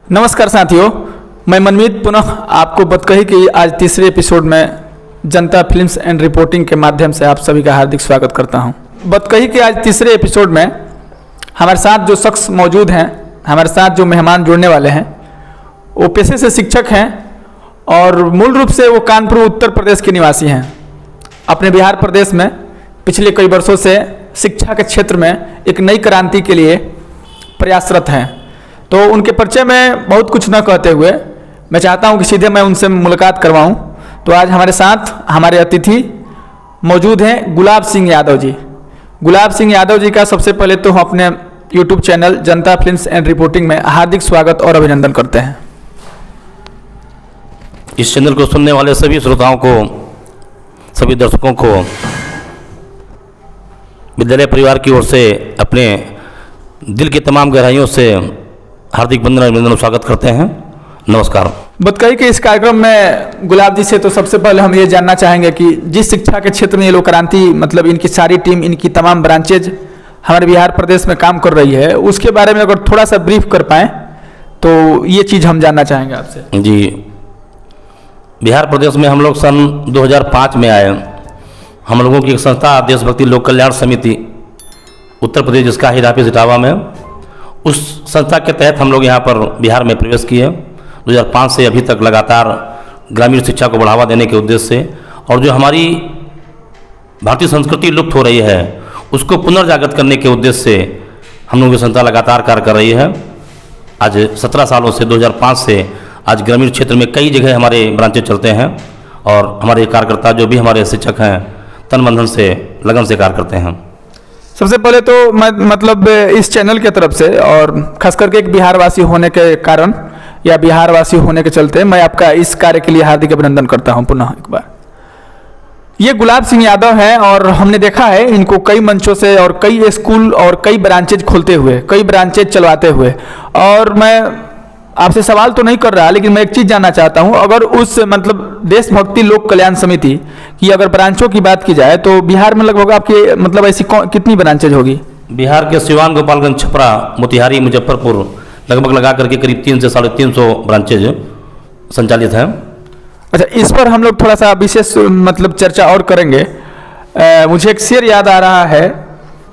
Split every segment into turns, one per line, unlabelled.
नमस्कार साथियों, मैं मनमीत पुनः आपको बतकही कि आज तीसरे एपिसोड में जनता फिल्म्स एंड रिपोर्टिंग के माध्यम से आप सभी का हार्दिक स्वागत करता हूं। बतकही कि आज तीसरे एपिसोड में हमारे साथ जो शख्स मौजूद हैं, हमारे साथ जो मेहमान जुड़ने वाले हैं, वो पेशे से शिक्षक हैं और मूल रूप से वो कानपुर उत्तर प्रदेश के निवासी हैं। अपने बिहार प्रदेश में पिछले कई वर्षों से शिक्षा के क्षेत्र में एक नई क्रांति के लिए प्रयासरत हैं। तो उनके परिचय में बहुत कुछ न कहते हुए मैं चाहता हूं कि सीधे मैं उनसे मुलाकात करवाऊं। तो आज हमारे साथ हमारे अतिथि मौजूद हैं गुलाब सिंह यादव जी। गुलाब सिंह यादव जी का सबसे पहले तो हम अपने YouTube channel Janata films and reporting में हार्दिक स्वागत और अभिनंदन करते हैं।
इस चैनल को सुनने वाले सभी श्रोताओं को, सभी दर्शकों को विद्यालय परिवार की ओर से अपने दिल की तमाम गहराइयों से हार्दिक वंदन अभिनंदन स्वागत करते हैं। नमस्कार।
बतकही के इस कार्यक्रम में गुलाब जी से तो सबसे पहले हम ये जानना चाहेंगे कि जिस शिक्षा के क्षेत्र में ये लोग क्रांति, मतलब इनकी सारी टीम, इनकी तमाम ब्रांचेज हमारे बिहार प्रदेश में काम कर रही है, उसके बारे में अगर थोड़ा सा ब्रीफ कर पाएँ तो ये चीज़ हम जानना चाहेंगे आपसे।
जी, बिहार प्रदेश में हम लोग सन 2005 में आए। हम लोगों की एक संस्था देशभक्ति लोक कल्याण समिति उत्तर प्रदेश, जिसका हेड ऑफिस इटावा में, उस संस्था के तहत हम लोग यहाँ पर बिहार में प्रवेश किए 2005 से अभी तक लगातार ग्रामीण शिक्षा को बढ़ावा देने के उद्देश्य से, और जो हमारी भारतीय संस्कृति लुप्त हो रही है उसको पुनर्जागृत करने के उद्देश्य से हम लोगों की संस्था लगातार कार्य कर रही है। आज 17 सालों से 2005 से आज ग्रामीण क्षेत्र में कई जगह हमारे ब्रांचेज चलते हैं और हमारे कार्यकर्ता जो भी हमारे शिक्षक हैं तन मन धन से लगन से कार्य करते हैं।
सबसे पहले तो मैं मतलब इस चैनल के तरफ से और खास करके एक बिहारवासी होने के कारण या बिहारवासी होने के चलते मैं आपका इस कार्य के लिए हार्दिक अभिनंदन करता हूं पुनः एक बार। ये गुलाब सिंह यादव हैं और हमने देखा है इनको कई मंचों से और कई स्कूल और कई ब्रांचेज खोलते हुए, कई ब्रांचेज चलवाते हुए। और मैं आपसे सवाल तो नहीं कर रहा, लेकिन मैं एक चीज़ जानना चाहता हूं, अगर उस मतलब देशभक्ति लोक कल्याण समिति की अगर ब्रांचों की बात की जाए तो बिहार में लगभग आपकी मतलब ऐसी कितनी ब्रांचेज होगी?
बिहार के सिवान, गोपालगंज, छपरा, मोतिहारी, मुजफ्फरपुर लगभग लगा करके करीब 300 से 350 ब्रांचेज संचालित हैं।
अच्छा, इस पर हम लोग थोड़ा सा विशेष मतलब चर्चा और करेंगे। मुझे एक शेर याद आ रहा है,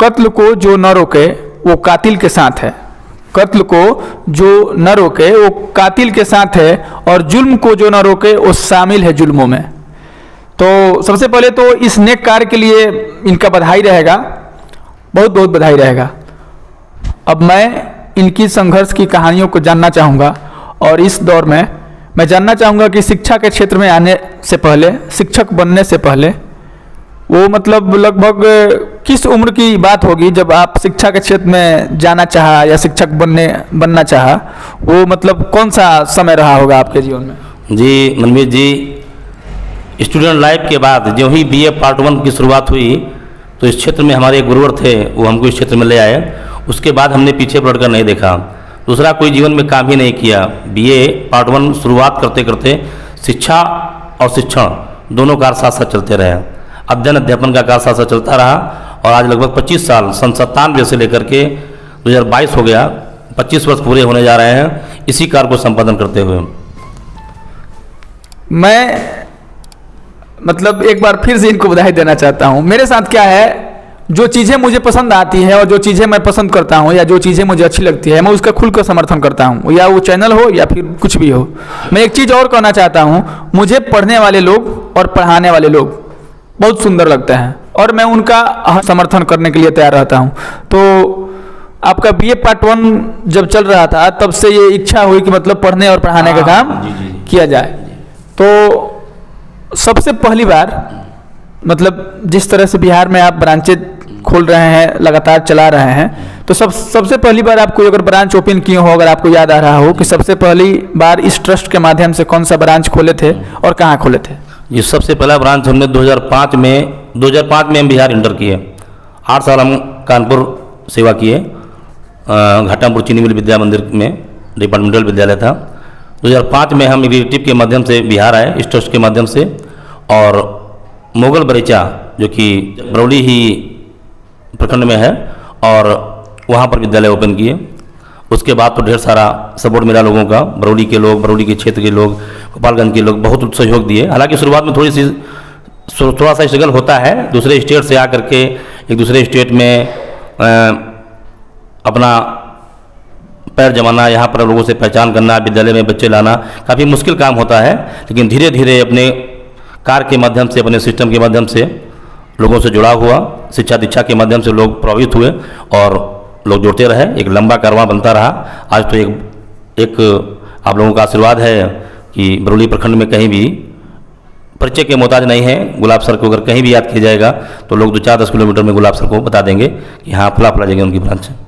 कत्ल को जो न रोके वो कातिल के साथ है। कत्ल को जो न रोके वो कातिल के साथ है और जुल्म को जो न रोके वो शामिल है जुल्मों में। तो सबसे पहले तो इस नेक कार्य के लिए इनका बधाई रहेगा, बहुत बहुत बधाई रहेगा। अब मैं इनकी संघर्ष की कहानियों को जानना चाहूँगा और इस दौर में मैं जानना चाहूँगा कि शिक्षा के क्षेत्र में आने से पहले, शिक्षक बनने से पहले वो मतलब लगभग किस उम्र की बात होगी जब आप शिक्षा के क्षेत्र में जाना चाहा या शिक्षक बनना चाहा? वो मतलब कौन सा समय रहा होगा आपके जीवन में?
जी मनमीत जी, स्टूडेंट लाइफ के बाद जो ही BA पार्ट 1 की शुरुआत हुई तो इस क्षेत्र में हमारे एक गुरुवर थे, वो हमको इस क्षेत्र में ले आए। उसके बाद हमने पीछे पलट कर नहीं देखा, दूसरा कोई जीवन में काम ही नहीं किया। BA पार्ट 1 शुरुआत करते करते शिक्षा और शिक्षण दोनों कार्य साथ साथ चलते रहे। अध्ययन अध्यापन का कार्य साथ साथ चलता रहा और आज लगभग 25 साल, सन 97 से लेकर के 2022 हो गया, 25 वर्ष पूरे होने जा रहे हैं इसी कार्य को संपादन करते हुए।
मैं मतलब एक बार फिर से इनको बधाई देना चाहता हूँ। मेरे साथ क्या है, जो चीज़ें मुझे पसंद आती हैं और जो चीज़ें मैं पसंद करता हूँ या जो चीज़ें मुझे अच्छी लगती है मैं उसका खुलकर समर्थन करता हूँ, या वो चैनल हो या फिर कुछ भी हो। मैं एक चीज़ और कहना चाहता हूँ, मुझे पढ़ने वाले लोग और पढ़ाने वाले लोग बहुत सुंदर लगते हैं और मैं उनका समर्थन करने के लिए तैयार रहता हूँ। तो आपका BA पार्ट 1 जब चल रहा था तब से ये इच्छा हुई कि मतलब पढ़ने और पढ़ाने का काम किया जाए। तो सबसे पहली बार मतलब जिस तरह से बिहार में आप ब्रांचेज खोल रहे हैं, लगातार चला रहे हैं, तो सबसे पहली बार आप कोई अगर ब्रांच ओपन किए हो, अगर आपको याद आ रहा हो कि सबसे पहली बार इस ट्रस्ट के माध्यम से कौन सा ब्रांच खोले थे और कहाँ खोले थे?
ये सबसे पहला ब्रांच हमने 2005 में हम बिहार इंटर किए। 8 साल हम कानपुर सेवा किए, घाटामपुर चीनी मिल विद्या मंदिर में डिपार्टमेंटल विद्यालय था। 2005 में हम रिलेटिव के माध्यम से बिहार आए इस ट्रस्ट के माध्यम से, और मोगल बरेचा जो कि बरौली ही प्रखंड में है और वहाँ पर विद्यालय ओपन किए। उसके बाद तो ढेर सारा सपोर्ट मिला लोगों का, बरौली के लोग, बरौली के क्षेत्र के लोग, गोपालगंज के लोग बहुत सहयोग दिए। हालांकि शुरुआत में थोड़ा सा स्ट्रगल होता है, दूसरे स्टेट से आकर के एक दूसरे स्टेट में अपना पैर जमाना, यहाँ पर लोगों से पहचान करना, विद्यालय में बच्चे लाना काफ़ी मुश्किल काम होता है। लेकिन धीरे धीरे अपने कार्य के माध्यम से, अपने सिस्टम के माध्यम से लोगों से जुड़ा हुआ, शिक्षा दीक्षा के माध्यम से लोग प्रभावित हुए और लोग जुड़ते रहे, एक लंबा कारवां बनता रहा। आज तो एक आप लोगों का आशीर्वाद है कि बरौली प्रखंड में कहीं भी परिचय के मोहताज नहीं है। गुलाब सर को अगर कहीं भी याद किया जाएगा तो लोग 2-4-10 किलोमीटर में गुलाब सर को बता देंगे कि हाँ फला फला जगह उनकी ब्रांच है।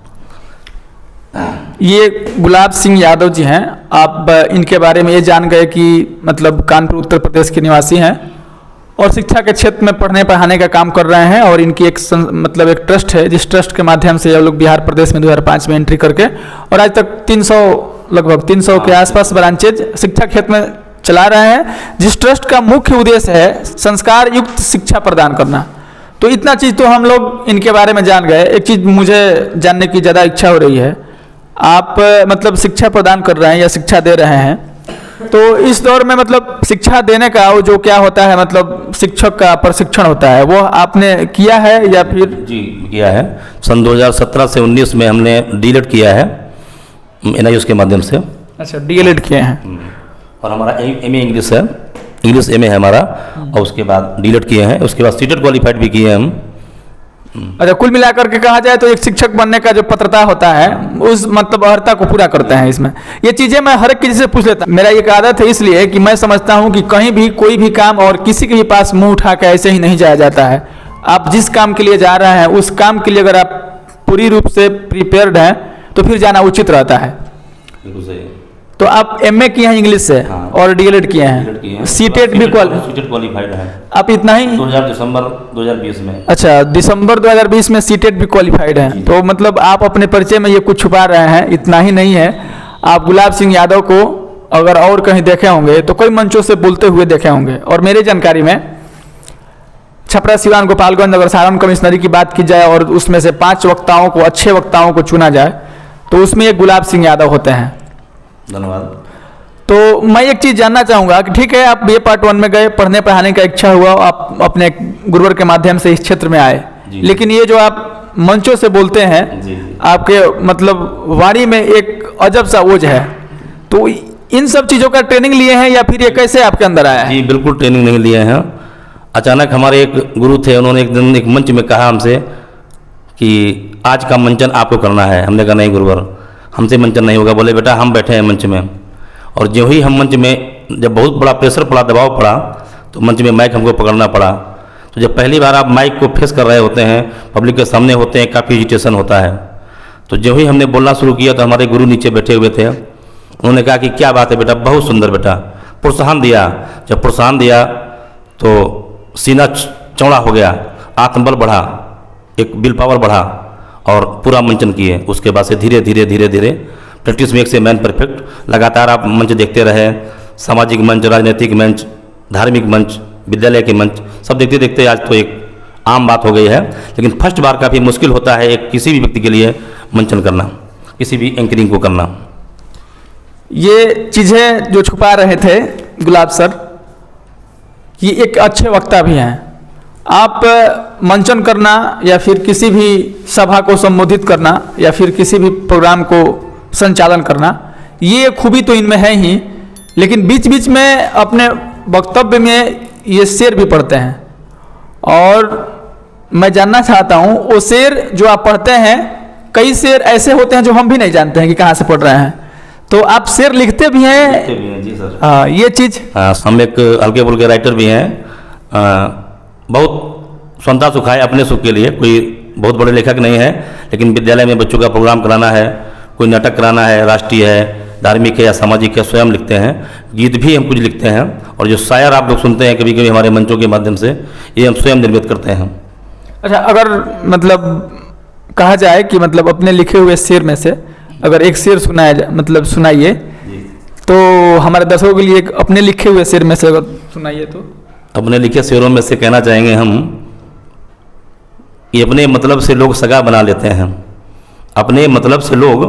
ये गुलाब सिंह यादव जी हैं। आप इनके बारे में ये जान गए कि मतलब कानपुर उत्तर प्रदेश के निवासी हैं और शिक्षा के क्षेत्र में पढ़ने पढ़ाने का काम कर रहे हैं। और इनकी एक मतलब एक ट्रस्ट है, जिस ट्रस्ट के माध्यम से ये लोग बिहार प्रदेश में 2005 में एंट्री करके और आज तक लगभग 300 के आसपास ब्रांचेज शिक्षा क्षेत्र में चला रहे हैं, जिस ट्रस्ट का मुख्य उद्देश्य है संस्कार युक्त शिक्षा प्रदान करना। तो इतना चीज़ तो हम लोग इनके बारे में जान गए। एक चीज़ मुझे जानने की ज़्यादा इच्छा हो रही है, आप मतलब शिक्षा प्रदान कर रहे हैं या शिक्षा दे रहे हैं, तो इस दौर में मतलब शिक्षा देने का वो जो क्या होता है, मतलब शिक्षक का प्रशिक्षण होता है, वो आपने किया है या फिर?
जी किया है। सन 2017 से 19 में हमने डीएलएड किया है NIOS के माध्यम से।
अच्छा, डीएलएड किए हैं।
और हमारा MA इंग्लिश है, इंग्लिश MA है हमारा, और उसके बाद डीएलएड किए हैं, उसके बाद सीटेट क्वालिफाइड भी किए हैं हम।
अच्छा, कुल मिलाकर के कहा जाए तो एक शिक्षक बनने का जो पात्रता होता है उस मतलब अर्हता को पूरा करते हैं इसमें। ये चीज़ें मैं हर एक किसी से पूछ लेता हूँ। मेरा एक आदत है इसलिए कि मैं समझता हूँ कि कहीं भी कोई भी काम और किसी के भी पास मुंह उठा के ऐसे ही नहीं जाया जाता है। आप जिस काम के लिए जा रहे हैं उस काम के लिए अगर आप पूरी रूप से प्रिपेयर्ड हैं तो फिर जाना उचित रहता है।
बिल्कुल सही।
तो आप MA किए हैं इंग्लिश से? हाँ। और डीएलएड किए हैं, सीटेट भी
क्वालिफाइड है।
आप इतना ही?
दिसंबर 2020 में।
अच्छा, दिसंबर 2020 में सीटेट भी क्वालिफाइड है। तो मतलब आप अपने परिचय में ये कुछ छुपा रहे हैं, इतना ही नहीं है। आप गुलाब सिंह यादव को अगर और कहीं देखे होंगे तो कई मंचों से बोलते हुए देखे होंगे। और मेरी जानकारी में छपरा, सिवान, गोपालगंज अगर सारण कमिश्नरी की बात की जाए और उसमें से 5 वक्ताओं को, अच्छे वक्ताओं को चुना जाए तो उसमें एक गुलाब सिंह यादव होते हैं।
धन्यवाद।
तो मैं एक चीज़ जानना चाहूँगा कि ठीक है, आप BA पार्ट 1 में गए, पढ़ने पढ़ाने का इच्छा हुआ, आप अपने गुरुवर के माध्यम से इस क्षेत्र में आए, लेकिन ये जो आप मंचों से बोलते हैं, आपके मतलब वाणी में एक अजब सा ओज है, तो इन सब चीज़ों का ट्रेनिंग लिए हैं या फिर ये कैसे आपके अंदर आया है?
जी बिल्कुल ट्रेनिंग नहीं लिए हैं। अचानक हमारे एक गुरु थे, उन्होंने एक दिन एक मंच में कहा हमसे कि आज का मंचन आपको करना है। हमने कहा नहीं गुरुवर, हमसे मंचन नहीं होगा। बोले बेटा हम बैठे हैं मंच में, और जो ही हम मंच में, जब बहुत बड़ा प्रेशर पड़ा, दबाव पड़ा, तो मंच में माइक हमको पकड़ना पड़ा। तो जब पहली बार आप माइक को फेस कर रहे होते हैं, पब्लिक के सामने होते हैं, काफ़ी इरिटेशन होता है। तो जो ही हमने बोलना शुरू किया तो हमारे गुरु नीचे बैठे हुए थे, उन्होंने कहा कि क्या बात है बेटा, बहुत सुंदर बेटा, प्रोत्साहन दिया। जब प्रोत्साहन दिया तो सीना चौड़ा हो गया, आत्मबल बढ़ा, एक विल पावर बढ़ा और पूरा मंचन किए। उसके बाद से धीरे धीरे धीरे धीरे प्रैक्टिस मेक से मैन परफेक्ट, लगातार आप मंच देखते रहे, सामाजिक मंच, राजनीतिक मंच, धार्मिक मंच, विद्यालय के मंच, सब देखते देखते आज तो एक आम बात हो गई है। लेकिन फर्स्ट बार काफ़ी मुश्किल होता है एक किसी भी व्यक्ति के लिए मंचन करना, किसी भी एंकरिंग को करना।
ये चीज़ें जो छुपा रहे थे गुलाब सर, ये एक अच्छे वक्ता भी हैं। आप मंचन करना या फिर किसी भी सभा को संबोधित करना या फिर किसी भी प्रोग्राम को संचालन करना, ये खूबी तो इनमें है ही, लेकिन बीच बीच में अपने वक्तव्य में ये शेर भी पढ़ते हैं। और मैं जानना चाहता हूँ, वो शेर जो आप पढ़ते हैं, कई शेर ऐसे होते हैं जो हम भी नहीं जानते हैं कि कहाँ से पढ़ रहे हैं, तो आप शेर लिखते भी हैं?
लिखते भी हैं जी सर।
हाँ, ये चीज़
हम एक हल्के फुल्के राइटर भी हैं। बहुत स्वतंत्रता सुख है अपने सुख के लिए, कोई बहुत बड़े लेखक नहीं है, लेकिन विद्यालय में बच्चों का प्रोग्राम कराना है, कोई नाटक कराना है, राष्ट्रीय है, धार्मिक है या सामाजिक है, स्वयं लिखते हैं। गीत भी हम कुछ लिखते हैं, और जो शायर आप लोग सुनते हैं कभी कभी हमारे मंचों के माध्यम से, ये हम स्वयं निर्मित करते हैं।
अच्छा, अगर मतलब कहा जाए कि मतलब अपने लिखे हुए शेर में से अगर एक शेर सुनाया मतलब सुनाइए, तो हमारे दर्शकों के लिए एक अपने लिखे हुए शेर में से अगर सुनाइए तो।
अपने लिखे शेरों में से कहना चाहेंगे हम कि अपने मतलब से लोग सगा बना लेते हैं, अपने मतलब से लोग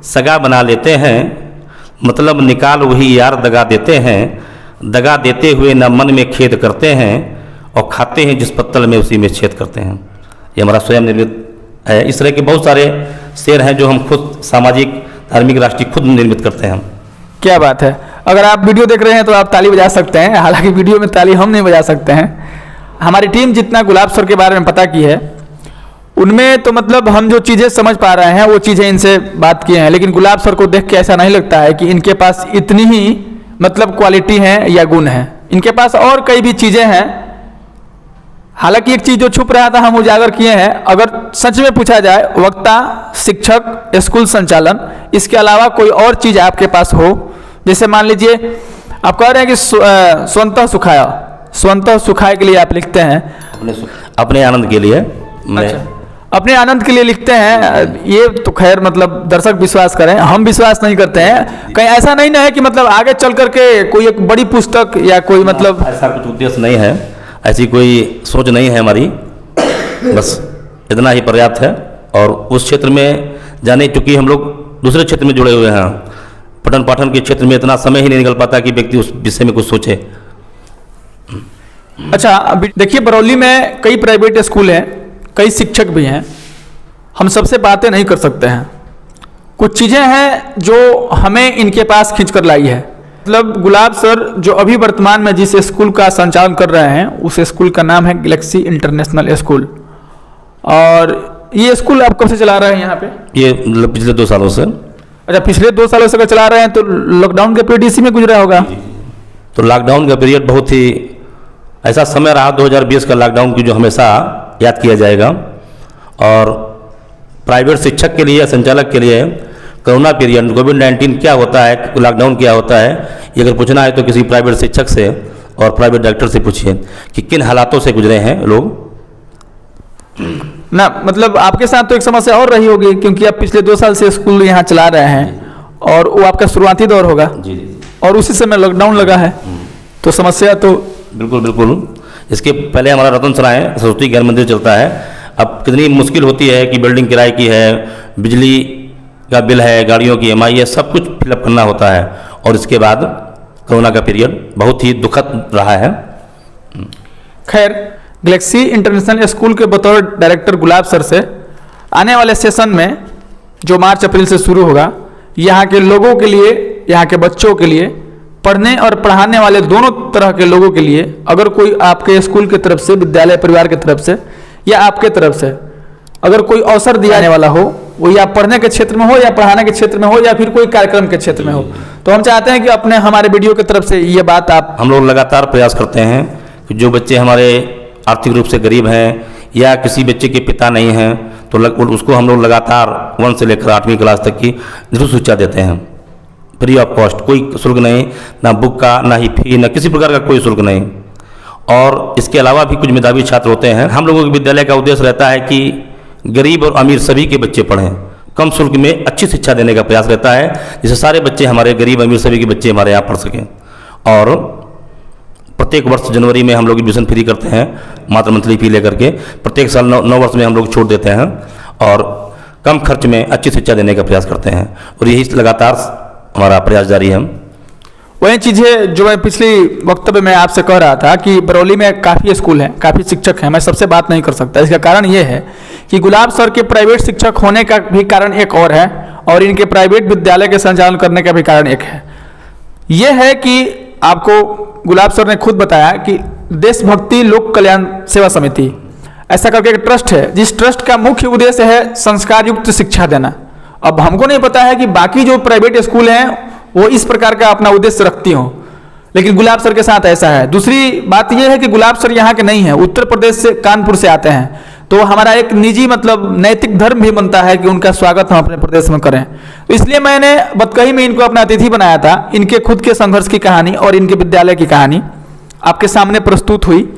सगा बना लेते हैं, मतलब निकाल वही यार दगा देते हैं, दगा देते हुए न मन में खेद करते हैं और खाते हैं जिस पत्तल में उसी में छेद करते हैं। ये हमारा स्वयं निर्मित है। इस तरह के बहुत सारे शेर हैं जो हम खुद सामाजिक, धार्मिक, राष्ट्रीय खुद निर्मित करते हैं।
क्या बात है। अगर आप वीडियो देख रहे हैं तो आप ताली बजा सकते हैं, हालांकि वीडियो में ताली हम नहीं बजा सकते हैं। हमारी टीम जितना गुलाब सर के बारे में पता की है उनमें तो मतलब हम जो चीज़ें समझ पा रहे हैं वो चीज़ें इनसे बात किए हैं, लेकिन गुलाब सर को देख के ऐसा नहीं लगता है कि इनके पास इतनी ही मतलब क्वालिटी है या गुण है। इनके पास और कई भी चीज़ें हैं। हालांकि एक चीज़ जो छुप रहा था हम उजागर किए हैं। अगर सच में पूछा जाए वक्ता, शिक्षक, स्कूल संचालन, इसके अलावा कोई और चीज़ आपके पास हो, जैसे मान लीजिए आप कह रहे हैं कि स्वतः सुखाया, स्वतः सुखाए के लिए आप लिखते हैं,
अपने आनंद के लिए।
अच्छा, अपने आनंद के लिए लिखते हैं। ये तो खैर मतलब दर्शक विश्वास करें, हम विश्वास नहीं करते हैं। कहीं ऐसा नहीं ना है कि मतलब आगे चल करके कोई एक बड़ी पुस्तक या कोई मतलब
ऐसा कुछ उद्देश्य नहीं है, ऐसी कोई सोच नहीं है हमारी, बस इतना ही पर्याप्त है। और उस क्षेत्र में जाने, चूँकि हम लोग दूसरे क्षेत्र में जुड़े हुए हैं, पठन पाठन के क्षेत्र में इतना समय ही नहीं निकल पाता कि व्यक्ति उस विषय में कुछ सोचे।
अच्छा, अभी देखिए बरौली में कई प्राइवेट स्कूल हैं, कई शिक्षक भी हैं, हम सबसे बातें नहीं कर सकते हैं। कुछ चीज़ें हैं जो हमें इनके पास खींच कर लाई है। मतलब गुलाब सर जो अभी वर्तमान में जिस स्कूल का संचालन कर रहे हैं उस स्कूल का नाम है गैलेक्सी इंटरनेशनल स्कूल। और ये स्कूल आप कब से चला रहे हैं यहाँ पे?
ये पिछले 2 सालों से।
अच्छा, पिछले 2 सालों से अगर चला रहे हैं तो लॉकडाउन का पीरियड इसी में गुजरा होगा।
तो लॉकडाउन का पीरियड बहुत ही ऐसा समय रहा 2020 का, लॉकडाउन की जो हमेशा याद किया जाएगा। और प्राइवेट शिक्षक के लिए या संचालक के लिए कोरोना पीरियड, कोविड-19 क्या होता है, लॉकडाउन क्या होता है, ये अगर पूछना है तो किसी प्राइवेट शिक्षक से और प्राइवेट डॉक्टर से पूछिए कि किन हालातों से गुजरे हैं लोग।
ना मतलब आपके साथ तो एक समस्या और रही होगी, क्योंकि आप पिछले 2 साल से स्कूल यहाँ चला रहे हैं और वो आपका शुरुआती दौर होगा
जी,
और उसी समय लॉकडाउन लगा है, तो समस्या तो
बिल्कुल बिल्कुल। इसके पहले हमारा रतन सराय सरस्वती ज्ञान मंदिर चलता है। अब कितनी मुश्किल होती है कि बिल्डिंग किराए की है, बिजली का बिल है, गाड़ियों की EMI है, सब कुछ फिलअप करना होता है। और इसके बाद कोरोना का पीरियड बहुत ही दुखद रहा है।
खैर, गैलेक्सी इंटरनेशनल स्कूल के बतौर डायरेक्टर गुलाब सर से आने वाले सेशन में जो मार्च अप्रैल से शुरू होगा, यहाँ के लोगों के लिए, यहाँ के बच्चों के लिए, पढ़ने और पढ़ाने वाले दोनों तरह के लोगों के लिए, अगर कोई आपके स्कूल की तरफ से, विद्यालय परिवार की तरफ से या आपके तरफ से अगर कोई अवसर दिया जाने वाला हो, वो या पढ़ने के क्षेत्र में हो या पढ़ाने के क्षेत्र में हो या फिर कोई कार्यक्रम के क्षेत्र में हो, तो हम चाहते हैं कि अपने हमारे वीडियो की तरफ से ये बात आप,
हम लोग लगातार प्रयास करते हैं कि जो बच्चे हमारे आर्थिक रूप से गरीब हैं या किसी बच्चे के पिता नहीं हैं तो उसको हम लोग लगातार 1 से लेकर 8वीं क्लास तक की निःशुल्क शिक्षा देते हैं, फ्री ऑफ कॉस्ट, कोई शुल्क नहीं, ना बुक का, ना ही फी, ना किसी प्रकार का कोई शुल्क नहीं। और इसके अलावा भी कुछ मेधावी छात्र होते हैं। हम लोगों के विद्यालय का उद्देश्य रहता है कि गरीब और अमीर सभी के बच्चे पढ़ें, कम शुल्क में अच्छी शिक्षा देने का प्रयास रहता है, जिससे सारे बच्चे हमारे, गरीब अमीर सभी के बच्चे हमारे यहाँ पढ़ सकें। और प्रत्येक वर्ष जनवरी में हम लोग एडमिशन फ्री करते हैं, मात्र मंथली फी लेकर के। प्रत्येक साल 9 वर्ष में हम लोग छूट देते हैं और कम खर्च में अच्छी शिक्षा देने का प्रयास करते हैं। और यही लगातार हमारा प्रयास जारी है।
वही चीज़ें जो मैं पिछली वक्तव्य में आपसे कह रहा था कि बरौली में काफ़ी स्कूल हैं, काफ़ी शिक्षक हैं, मैं सबसे बात नहीं कर सकता। इसका कारण ये है कि गुलाब सर के प्राइवेट शिक्षक होने का भी कारण एक और है और इनके प्राइवेट विद्यालय के संचालन करने का भी कारण एक है। ये है कि आपको गुलाब सर ने खुद बताया कि देशभक्ति लोक कल्याण सेवा समिति ऐसा करके एक ट्रस्ट है, जिस ट्रस्ट का मुख्य उद्देश्य है संस्कार युक्त शिक्षा देना। अब हमको नहीं पता है कि बाकी जो प्राइवेट स्कूल हैं वो इस प्रकार का अपना उद्देश्य रखती हों, लेकिन गुलाब सर के साथ ऐसा है। दूसरी बात यह है कि गुलाब सर यहाँ के नहीं हैं, उत्तर प्रदेश से, कानपुर से आते हैं, तो हमारा एक निजी मतलब नैतिक धर्म भी बनता है कि उनका स्वागत हम अपने प्रदेश में करें। तो इसलिए मैंने बतकही में इनको अपना अतिथि बनाया था। इनके खुद के संघर्ष की कहानी और इनके विद्यालय की कहानी आपके सामने प्रस्तुत हुई।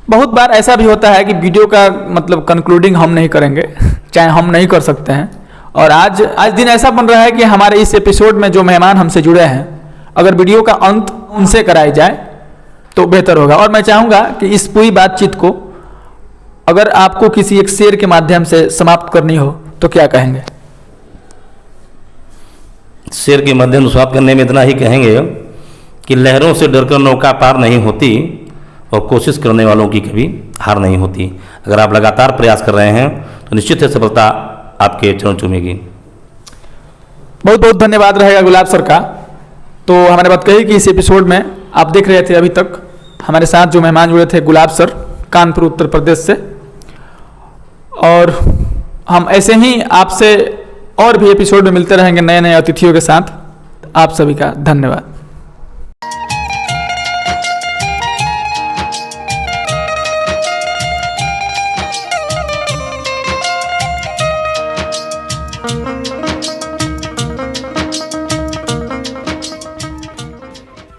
बहुत बार ऐसा भी होता है कि वीडियो का मतलब कंक्लूडिंग हम नहीं करेंगे, चाहे हम नहीं कर सकते हैं। और आज दिन ऐसा बन रहा है कि हमारे इस एपिसोड में जो मेहमान हमसे जुड़े हैं, अगर वीडियो का अंत उनसे कराई जाए तो बेहतर होगा। और मैं चाहूँगा कि इस पूरी बातचीत को अगर आपको किसी एक शेर के माध्यम से समाप्त करनी हो तो क्या कहेंगे?
शेर के माध्यम से समाप्त करने में इतना ही कहेंगे कि लहरों से डरकर नौका पार नहीं होती और कोशिश करने वालों की कभी हार नहीं होती। अगर आप लगातार प्रयास कर रहे हैं तो निश्चित है सफलता आपके चरण चूमेगी।
बहुत बहुत धन्यवाद रहेगा गुलाब सर का। तो हमारे बात कही कि इस एपिसोड में आप देख रहे थे अभी तक हमारे साथ जो मेहमान जुड़े थे गुलाब सर कानपुर उत्तर प्रदेश से, और हम ऐसे ही आपसे और भी एपिसोड में मिलते रहेंगे नए नए अतिथियों के साथ। आप सभी का धन्यवाद।